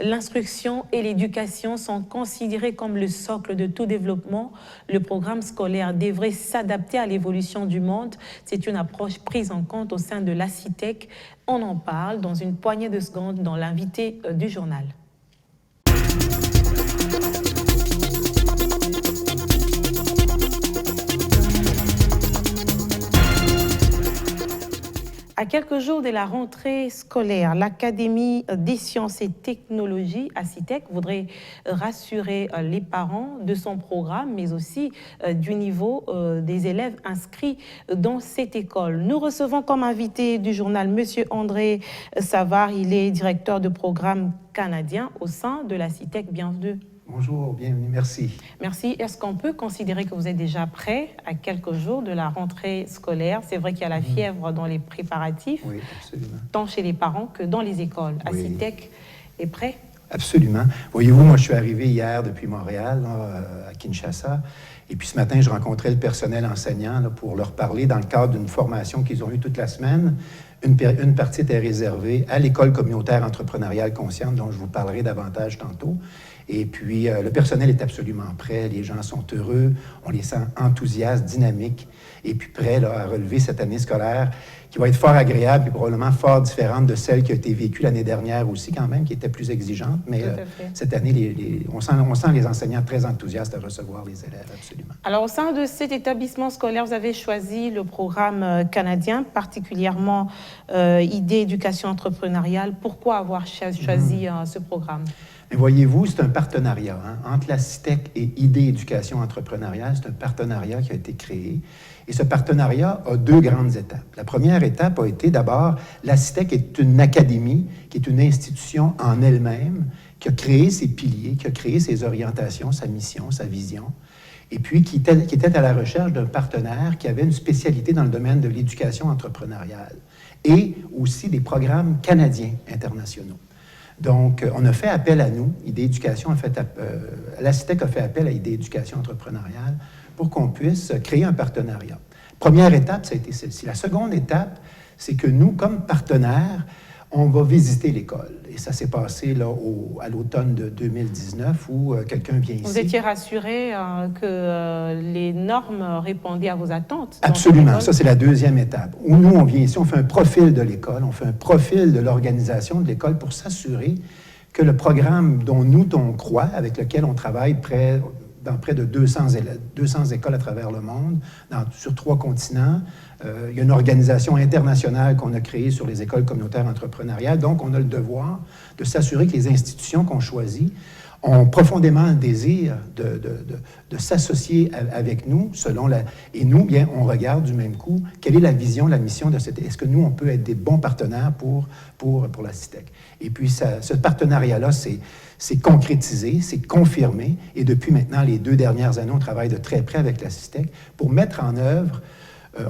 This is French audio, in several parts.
L'instruction et l'éducation sont considérées comme le socle de tout développement. Le programme scolaire devrait s'adapter à l'évolution du monde. C'est une approche prise en compte au sein de l'ACITEC. On en parle dans une poignée de secondes dans l'invité du journal. À quelques jours de la rentrée scolaire, l'Académie des sciences et technologies, ACITEC, voudrait rassurer les parents de son programme, mais aussi du niveau des élèves inscrits dans cette école. Nous recevons comme invité du journal M. André Savard. Il est directeur de programme canadien au sein de l'ACITEC. Bienvenue. Bonjour, bienvenue, merci. Merci. Est-ce qu'on peut considérer que vous êtes déjà prêt à quelques jours de la rentrée scolaire? C'est vrai qu'il y a la fièvre dans les préparatifs, oui, absolument, tant chez les parents que dans les écoles. Oui. ACITEC est prêt? Absolument. Voyez-vous, moi, je suis arrivé hier depuis Montréal, là, à Kinshasa, et puis ce matin, je rencontrais le personnel enseignant là, pour leur parler dans le cadre d'une formation qu'ils ont eue toute la semaine. Une partie était réservée à l'école communautaire entrepreneuriale consciente, dont je vous parlerai davantage tantôt. Et puis, le personnel est absolument prêt, les gens sont heureux, on les sent enthousiastes, dynamiques, et puis prêts là, à relever cette année scolaire qui va être fort agréable et probablement fort différente de celle qui a été vécue l'année dernière aussi quand même, qui était plus exigeante. Mais cette année, on sent les enseignants très enthousiastes à recevoir les élèves, absolument. Alors, au sein de cet établissement scolaire, vous avez choisi le programme canadien, particulièrement Idée Éducation Entrepreneuriale. Pourquoi avoir choisi ce programme? Mais voyez-vous, c'est un partenariat entre l'ACITEC et Idée Éducation Entrepreneuriale. C'est un partenariat qui a été créé. Et ce partenariat a deux grandes étapes. La première étape a été d'abord, l'ACITEC est une académie, qui est une institution en elle-même, qui a créé ses piliers, qui a créé ses orientations, sa mission, sa vision, et puis qui était à la recherche d'un partenaire qui avait une spécialité dans le domaine de l'éducation entrepreneuriale et aussi des programmes canadiens internationaux. Donc, on a fait appel à nous. Idée Éducation l'ACITEC a fait appel à Idée Éducation Entrepreneuriale pour qu'on puisse créer un partenariat. Première étape, ça a été celle-ci. La seconde étape, c'est que nous, comme partenaires, on va visiter l'école. Et ça s'est passé là, à l'automne de 2019 où quelqu'un vient ici. Vous étiez rassuré que les normes répondaient à vos attentes? Absolument. Ça, c'est la deuxième étape. Où nous, on vient ici, on fait un profil de l'école, on fait un profil de l'organisation de l'école pour s'assurer que le programme dont on croit, avec lequel on travaille dans près de 200 écoles à travers le monde, sur 3 continents. Il y a une organisation internationale qu'on a créée sur les écoles communautaires entrepreneuriales. Donc, on a le devoir de s'assurer que les institutions qu'on choisit ont profondément un désir de s'associer avec nous, et nous, bien, on regarde du même coup quelle est la vision, la mission de cette... Est-ce que nous, on peut être des bons partenaires pour l'ACITEC? Et puis, ce partenariat-là, c'est concrétisé, c'est confirmé, et depuis maintenant les 2 dernières années, on travaille de très près avec l'ACITEC pour mettre en œuvre,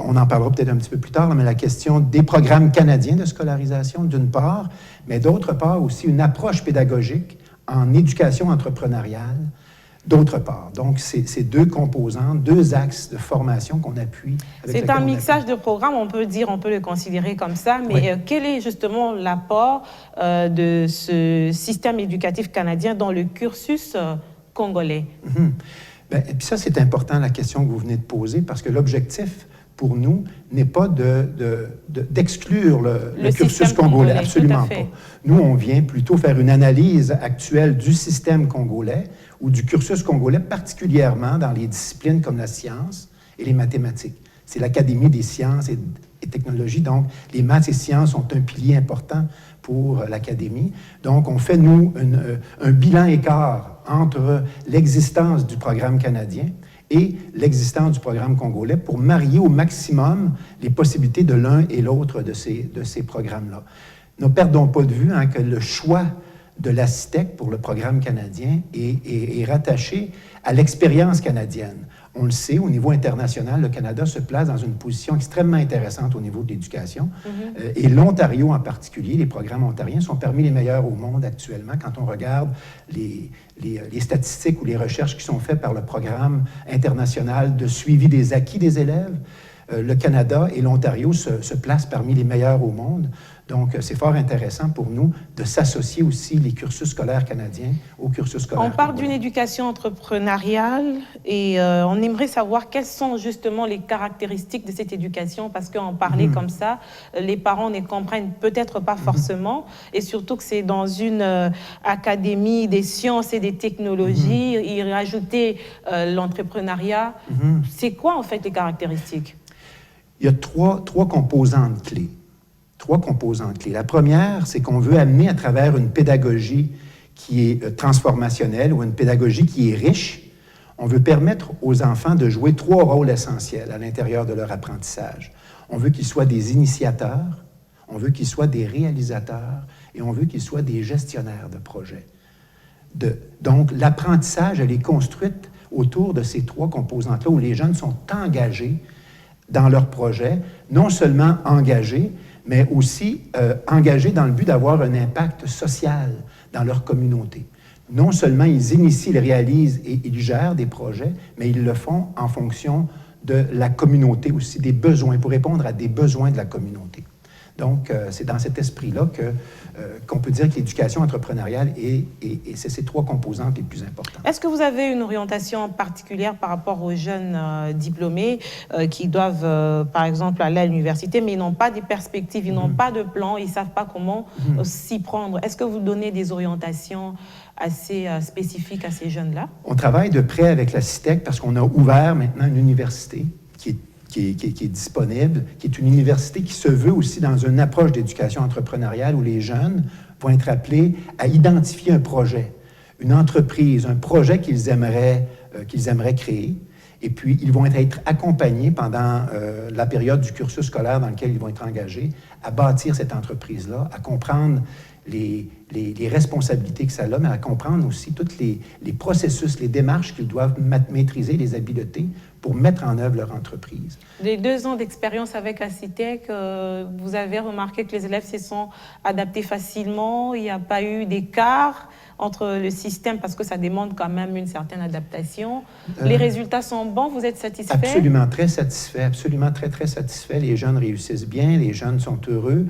on en parlera peut-être un petit peu plus tard, mais la question des programmes canadiens de scolarisation, d'une part, mais d'autre part aussi une approche pédagogique en éducation entrepreneuriale, d'autre part. Donc, c'est 2 composants, 2 axes de formation qu'on appuie. C'est un mixage de programmes, on peut le considérer comme ça, mais oui. Quel est justement l'apport de ce système éducatif canadien dans le cursus congolais? Bien, et puis ça, c'est important, la question que vous venez de poser, parce que l'objectif pour nous n'est pas d'exclure le cursus congolais, absolument pas. Nous, on vient plutôt faire une analyse actuelle du système congolais ou du cursus congolais, particulièrement dans les disciplines comme la science et les mathématiques. C'est l'Académie des sciences et technologies, donc les maths et sciences sont un pilier important pour l'Académie. Donc, on fait, nous, un bilan écart entre l'existence du programme canadien et l'existence du programme congolais pour marier au maximum les possibilités de l'un et l'autre de ces programmes-là. Ne perdons pas de vue que le choix de l'ACITEC pour le programme canadien est rattaché à l'expérience canadienne. On le sait, au niveau international, le Canada se place dans une position extrêmement intéressante au niveau de l'éducation. Et l'Ontario en particulier, les programmes ontariens sont parmi les meilleurs au monde actuellement quand on regarde les statistiques ou les recherches qui sont faites par le programme international de suivi des acquis des élèves. Le Canada et l'Ontario se placent parmi les meilleurs au monde. Donc, c'est fort intéressant pour nous de s'associer aussi les cursus scolaires canadiens au cursus scolaire. On parle d'une éducation entrepreneuriale et on aimerait savoir quelles sont justement les caractéristiques de cette éducation, parce qu'en parler comme ça, les parents ne comprennent peut-être pas forcément, et surtout que c'est dans une académie des sciences et des technologies, y rajouter l'entrepreneuriat. C'est quoi en fait les caractéristiques? Il y a trois composantes clés. La première, c'est qu'on veut amener à travers une pédagogie qui est transformationnelle ou une pédagogie qui est riche, on veut permettre aux enfants de jouer 3 rôles essentiels à l'intérieur de leur apprentissage. On veut qu'ils soient des initiateurs, on veut qu'ils soient des réalisateurs et on veut qu'ils soient des gestionnaires de projets. Donc, l'apprentissage, elle est construite autour de ces 3 composantes-là où les jeunes sont engagés dans leur projet, non seulement engagés, mais aussi engagés dans le but d'avoir un impact social dans leur communauté. Non seulement ils initient, ils réalisent et ils gèrent des projets, mais ils le font en fonction de la communauté aussi, des besoins, pour répondre à des besoins de la communauté. Donc, c'est dans cet esprit-là qu'on peut dire que l'éducation entrepreneuriale c'est ces 3 composantes les plus importantes. Est-ce que vous avez une orientation particulière par rapport aux jeunes diplômés qui doivent, par exemple, aller à l'université, mais ils n'ont pas des perspectives, ils n'ont pas de plan, ils ne savent pas comment s'y prendre? Est-ce que vous donnez des orientations assez spécifiques à ces jeunes-là? On travaille de près avec la CITEC parce qu'on a ouvert maintenant une université qui est disponible, qui est une université qui se veut aussi dans une approche d'éducation entrepreneuriale où les jeunes vont être appelés à identifier un projet, une entreprise, un projet qu'ils aimeraient créer. Et puis, ils vont être accompagnés pendant la période du cursus scolaire dans lequel ils vont être engagés à bâtir cette entreprise-là, à comprendre les responsabilités que ça a, mais à comprendre aussi tous les processus, les démarches qu'ils doivent maîtriser, les habiletés pour mettre en œuvre leur entreprise. Les 2 ans d'expérience avec la CITEC, vous avez remarqué que les élèves se sont adaptés facilement, il n'y a pas eu d'écart entre le système, parce que ça demande quand même une certaine adaptation. Les résultats sont bons, vous êtes satisfait? Absolument, très satisfait, absolument très satisfait. Les jeunes réussissent bien, les jeunes sont heureux,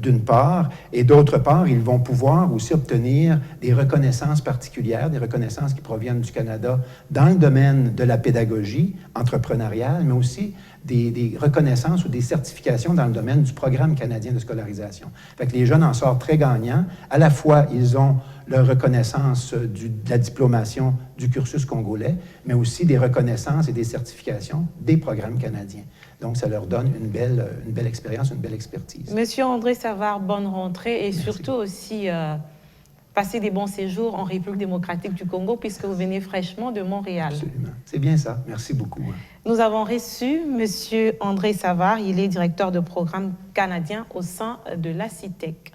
d'une part, et d'autre part, ils vont pouvoir aussi obtenir des reconnaissances particulières, des reconnaissances qui proviennent du Canada dans le domaine de la pédagogie entrepreneuriale, mais aussi des reconnaissances ou des certifications dans le domaine du programme canadien de scolarisation. Fait que les jeunes en sortent très gagnants. À la fois, ils ont leur reconnaissance de la diplomation du cursus congolais, mais aussi des reconnaissances et des certifications des programmes canadiens. Donc, ça leur donne une belle expérience, une belle expertise. Monsieur André Savard, bonne rentrée et merci. Surtout aussi passer des bons séjours en République démocratique du Congo, puisque vous venez fraîchement de Montréal. Absolument. C'est bien ça. Merci beaucoup. Nous avons reçu monsieur André Savard. Il est directeur de programme canadien au sein de la CITEC.